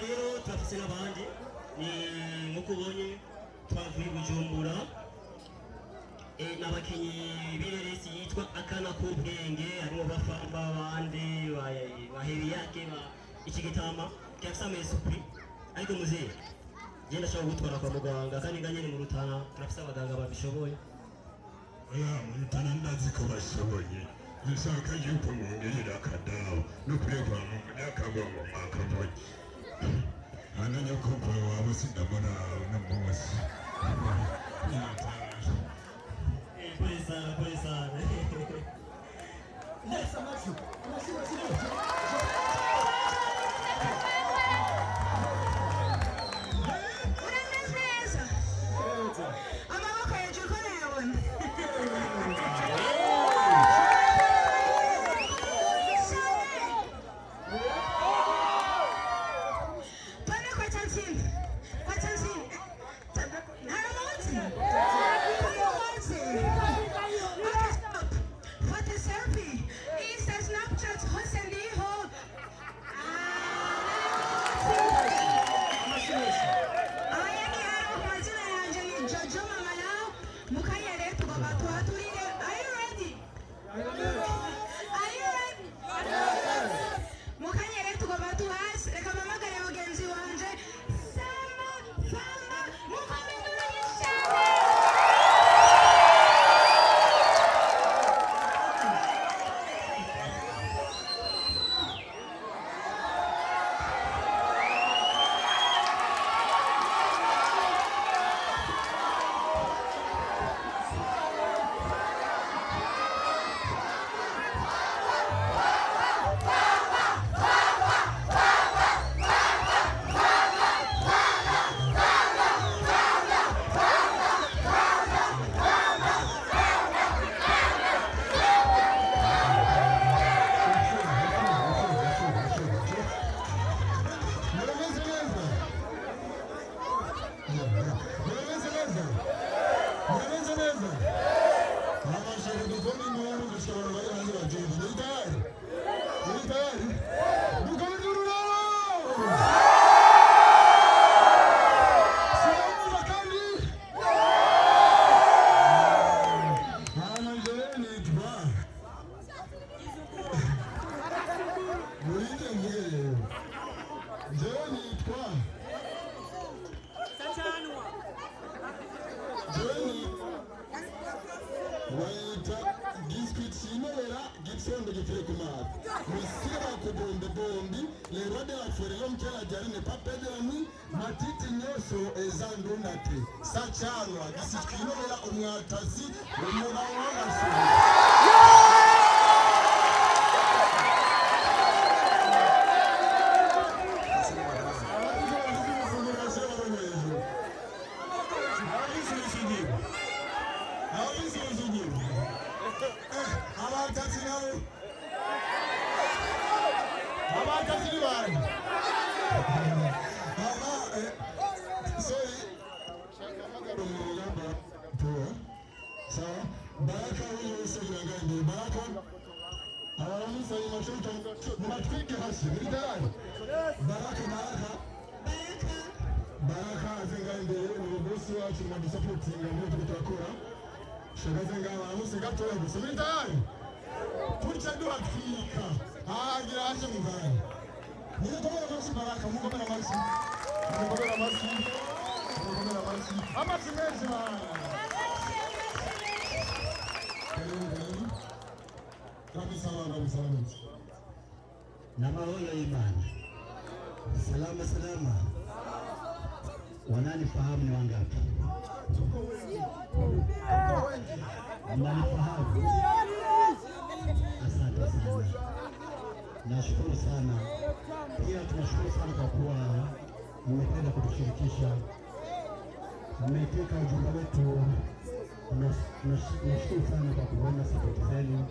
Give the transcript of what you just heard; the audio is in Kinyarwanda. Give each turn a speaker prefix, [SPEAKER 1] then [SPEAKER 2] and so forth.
[SPEAKER 1] rero turafise n'abandi ni nkuko ubonye twavuye Bujumbura n'abakinyi b'ireresi yitwa Akana k'ubwenge harimo bafamba abandi baheri yake iki gitama cyafise esprit ariko muzehe genda shaka gutwara kwa muganga kandi nganyene mu Rutana turafise abaganga babishoboye.
[SPEAKER 2] Oya mu Rutana ndazi ko bashoboye nshaka yuko mwongerera akadaho no kureba mu myakagwa mu makavoye hano nyoko kwa wabo sindabona no munsi
[SPEAKER 1] Pesa Nessa machu
[SPEAKER 2] waita district inera gitsondo gitekumara musira ko bombe bombi le rode la forelo mkela jarine papederani matiti nyoso ezandunate sachanwa gisikinora umwatazi umura w'agasho Baraka azengande umugosi wacu mu supporting mu tutakora shagaze ngaba musinga toya gusubira tayari turya duhakika agira aje mugani niyo tobora ko Baraka mu komera marsi amasi meza kabisa
[SPEAKER 3] na maoyo imani salama wananifahamu ni wangapi? Mnanifahamu? Asante sana, nashukuru sana. Pia tunashukuru sana kwa kuwa mmependa kutushirikisha, mmeitika ujumbe wetu. Nashukuru sana kwa kuona support zenu.